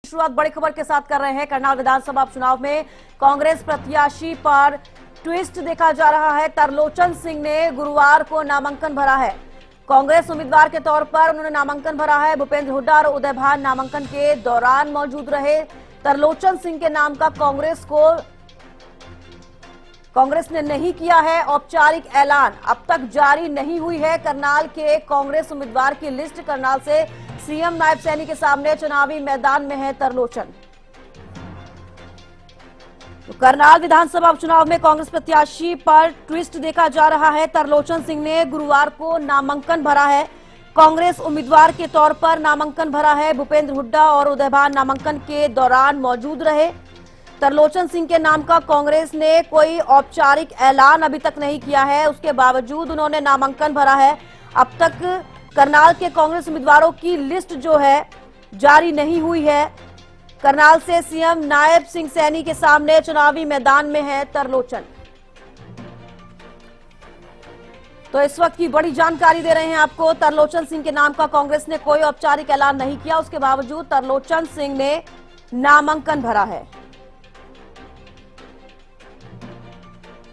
शुरुआत बड़ी खबर के साथ कर रहे हैं। करनाल विधानसभा चुनाव में कांग्रेस प्रत्याशी पर ट्विस्ट देखा जा रहा है। तरलोचन सिंह ने गुरुवार को नामांकन भरा है। कांग्रेस उम्मीदवार के तौर पर उन्होंने नामांकन भरा है। भूपेंद्र हुड्डा और उदय भान नामांकन के दौरान मौजूद रहे। तरलोचन सिंह के नाम का कांग्रेस ने नहीं किया है औपचारिक ऐलान। अब तक जारी नहीं हुई है करनाल के कांग्रेस उम्मीदवार की लिस्ट। करनाल से सीएम नायब सैनी के सामने चुनावी मैदान में है तरलोचन। तो करनाल विधानसभा उपचुनाव में कांग्रेस प्रत्याशी पर ट्विस्ट देखा जा रहा है। तरलोचन सिंह ने गुरुवार को नामांकन भरा है। कांग्रेस उम्मीदवार के तौर पर नामांकन भरा है। भूपेंद्र हुड्डा और उदय भान नामांकन के दौरान मौजूद रहे। तरलोचन सिंह के नाम का कांग्रेस ने कोई औपचारिक ऐलान अभी तक नहीं किया है, उसके बावजूद उन्होंने नामांकन भरा है। अब तक करनाल के कांग्रेस उम्मीदवारों की लिस्ट जो है जारी नहीं हुई है। करनाल से सीएम नायब सिंह सैनी के सामने चुनावी मैदान में है तरलोचन। तो इस वक्त की बड़ी जानकारी दे रहे हैं आपको। तरलोचन सिंह के नाम का कांग्रेस ने कोई औपचारिक ऐलान नहीं किया, उसके बावजूद तरलोचन सिंह ने नामांकन भरा है।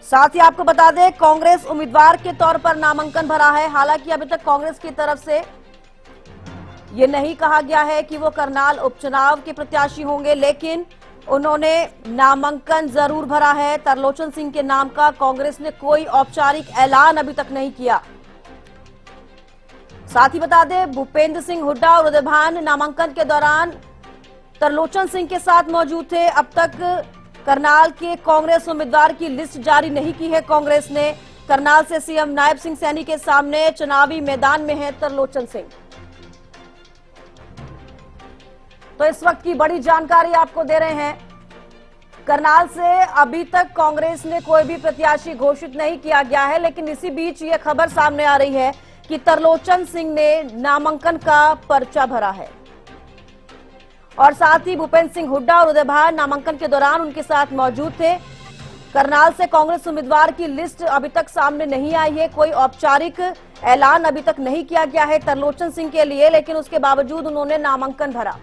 साथ ही आपको बता दें, कांग्रेस उम्मीदवार के तौर पर नामांकन भरा है। हालांकि अभी तक कांग्रेस की तरफ से ये नहीं कहा गया है कि वो करनाल उपचुनाव के प्रत्याशी होंगे, लेकिन उन्होंने नामांकन जरूर भरा है। तरलोचन सिंह के नाम का कांग्रेस ने कोई औपचारिक ऐलान अभी तक नहीं किया। साथ ही बता दें, भूपेंद्र सिंह हुड्डा और उदय भान नामांकन के दौरान तरलोचन सिंह के साथ मौजूद थे। अब तक करनाल के कांग्रेस उम्मीदवार की लिस्ट जारी नहीं की है कांग्रेस ने। करनाल से सीएम नायब सिंह सैनी के सामने चुनावी मैदान में है तरलोचन सिंह। तो इस वक्त की बड़ी जानकारी आपको दे रहे हैं। करनाल से अभी तक कांग्रेस ने कोई भी प्रत्याशी घोषित नहीं किया गया है, लेकिन इसी बीच ये खबर सामने आ रही है कि तरलोचन सिंह ने नामांकन का पर्चा भरा है। और साथ ही भूपेंद्र सिंह हुड्डा और उदय भान नामांकन के दौरान उनके साथ मौजूद थे। करनाल से कांग्रेस उम्मीदवार की लिस्ट अभी तक सामने नहीं आई है। कोई औपचारिक ऐलान अभी तक नहीं किया गया है तरलोचन सिंह के लिए, लेकिन उसके बावजूद उन्होंने नामांकन भरा।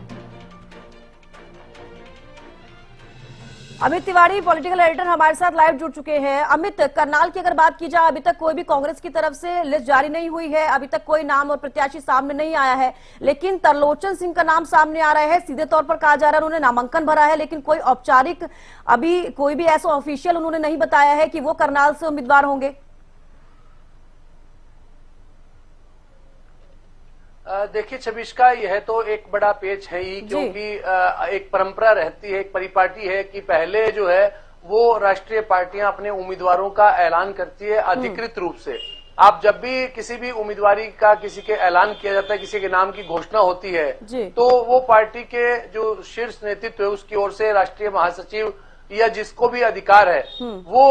अमित तिवारी पॉलिटिकल एडिटर हमारे साथ लाइव जुड़ चुके हैं। अमित, करनाल की अगर बात की जाए, अभी तक कोई भी कांग्रेस की तरफ से लिस्ट जारी नहीं हुई है। अभी तक कोई नाम और प्रत्याशी सामने नहीं आया है, लेकिन तरलोचन सिंह का नाम सामने आ रहा है। सीधे तौर पर कहा जा रहा है उन्होंने नामांकन भरा है, लेकिन कोई औपचारिक अभी कोई भी ऐसा ऑफिशियल उन्होंने नहीं बताया है कि वो करनाल से उम्मीदवार होंगे। देखिए छबिष्का, यह तो एक बड़ा पेच है ही, क्योंकि एक परंपरा रहती है, एक परिपाटी है कि पहले जो है वो राष्ट्रीय पार्टियां अपने उम्मीदवारों का ऐलान करती है अधिकृत रूप से। आप जब भी किसी भी उम्मीदवारी का किसी के ऐलान किया जाता है, किसी के नाम की घोषणा होती है, तो वो पार्टी के जो शीर्ष नेतृत्व है उसकी ओर से राष्ट्रीय महासचिव या जिसको भी अधिकार है वो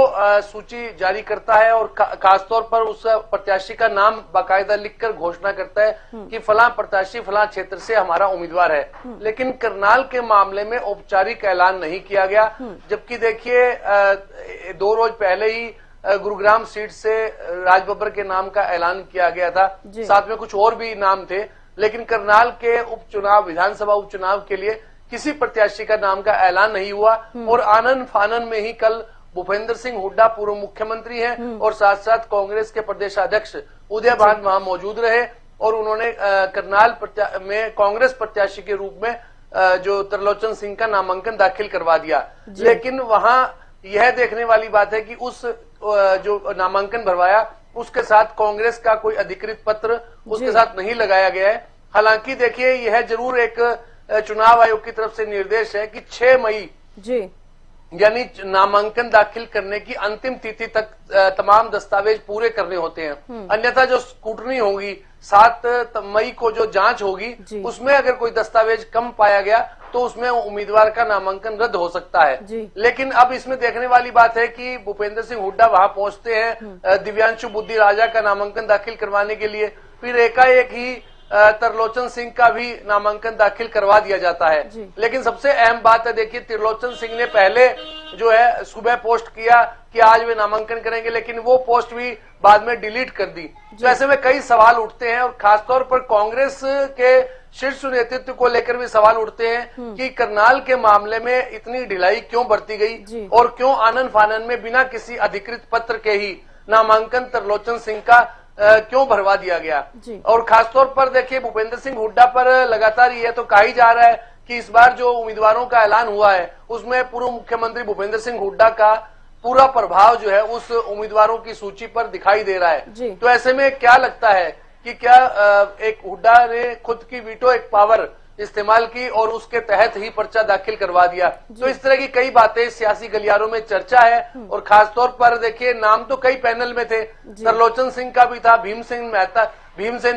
सूची जारी करता है और खासतौर पर उस प्रत्याशी का नाम बाकायदा लिखकर घोषणा करता है कि फलां प्रत्याशी फलां क्षेत्र से हमारा उम्मीदवार है। लेकिन करनाल के मामले में औपचारिक ऐलान नहीं किया गया, जबकि देखिए 2 रोज पहले ही गुरुग्राम सीट से राज बब्बर के नाम का ऐलान किया गया था। साथ में कुछ और भी नाम थे, लेकिन करनाल के उपचुनाव, विधानसभा उपचुनाव के लिए किसी प्रत्याशी का नाम का ऐलान नहीं हुआ। और आनन फानन में ही कल भूपेंद्र सिंह हुड्डा पूर्व मुख्यमंत्री हैं और साथ साथ कांग्रेस के प्रदेशाध्यक्ष उदय भान वहां मौजूद रहे और उन्होंने करनाल में कांग्रेस प्रत्याशी के रूप में जो तरलोचन सिंह का नामांकन दाखिल करवा दिया। लेकिन वहां यह देखने वाली बात है कि उस जो नामांकन भरवाया उसके साथ कांग्रेस का कोई अधिकृत पत्र उसके साथ नहीं लगाया गया है। हालांकि देखिए, यह जरूर एक चुनाव आयोग की तरफ से निर्देश है कि 6 मई यानी नामांकन दाखिल करने की अंतिम तिथि तक तमाम दस्तावेज पूरे करने होते हैं। अन्यथा जो स्क्रूटनी होगी 7 मई को जो जांच होगी उसमें अगर कोई दस्तावेज कम पाया गया तो उसमें उम्मीदवार का नामांकन रद्द हो सकता है। लेकिन अब इसमें देखने वाली बात है कि भूपेंद्र सिंह हुड्डा वहां पहुंचते हैं दिव्यांशु बुद्धि राजा का नामांकन दाखिल करवाने के लिए, फिर एकाएक ही तरलोचन सिंह का भी नामांकन दाखिल करवा दिया जाता है। लेकिन सबसे अहम बात है, देखिए तरलोचन सिंह ने पहले जो है सुबह पोस्ट किया कि आज वे नामांकन करेंगे, लेकिन वो पोस्ट भी बाद में डिलीट कर दी। तो ऐसे में कई सवाल उठते हैं और खासतौर पर कांग्रेस के शीर्ष नेतृत्व को लेकर भी सवाल उठते हैं कि करनाल के मामले में इतनी ढिलाई क्यों बरती गई और क्यों आनन फानन में बिना किसी अधिकृत पत्र के ही नामांकन त्रिलोचन सिंह का क्यों भरवा दिया गया। और खासतौर पर देखिए भूपेंद्र सिंह हुड्डा पर लगातार ये तो कहा ही जा रहा है कि इस बार जो उम्मीदवारों का ऐलान हुआ है उसमें पूर्व मुख्यमंत्री भूपेंद्र सिंह हुड्डा का पूरा प्रभाव जो है उस उम्मीदवारों की सूची पर दिखाई दे रहा है। तो ऐसे में क्या लगता है कि क्या एक हुड्डा ने खुद की वीटो एक पावर इस्तेमाल की और उसके तहत ही पर्चा दाखिल करवा दिया। तो इस तरह की कई बातें सियासी गलियारों में चर्चा है और खासतौर पर देखिए नाम तो कई पैनल में थे, त्रिलोचन सिंह का भी था, भीमसेन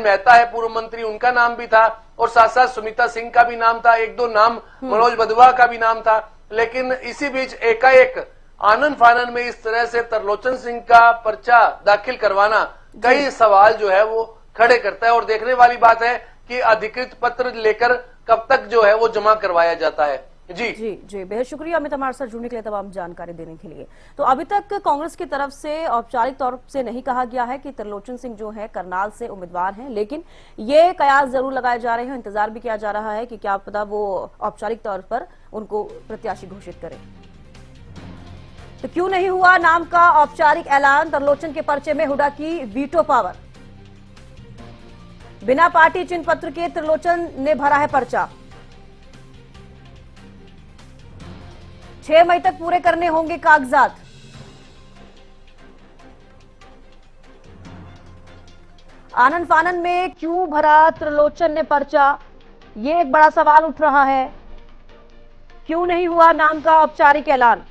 मेहता है पूर्व मंत्री, उनका नाम भी था और साथ साथ सुमिता सिंह का भी नाम था, एक दो नाम मनोज बधवा का भी नाम था। लेकिन इसी बीच एकाएक आनन फानन में इस तरह से त्रिलोचन सिंह का पर्चा दाखिल करवाना कई सवाल जो है वो खड़े करता है और देखने वाली बात है कि अधिकृत पत्र लेकर कब तक जो है वो जमा करवाया जाता है। जी जी जी, बेहद शुक्रिया अमित हमारे साथ जुड़ने के लिए, तमाम जानकारी देने के लिए। तो अभी तक कांग्रेस की तरफ से औपचारिक तौर से नहीं कहा गया है कि त्रिलोचन सिंह जो है करनाल से उम्मीदवार हैं, लेकिन ये कयास जरूर लगाए जा रहे हैं, इंतजार भी किया जा रहा है कि क्या पता वो औपचारिक तौर पर उनको प्रत्याशी घोषित करें। तो क्यों नहीं हुआ नाम का औपचारिक ऐलान? त्रिलोचन के पर्चे में हुड्डा की वीटो पावर, बिना पार्टी चिन्ह पत्र के त्रिलोचन ने भरा है पर्चा। 6 मई तक पूरे करने होंगे कागजात। आनन फानन में क्यों भरा त्रिलोचन ने पर्चा, ये एक बड़ा सवाल उठ रहा है। क्यों नहीं हुआ नाम का औपचारिक ऐलान?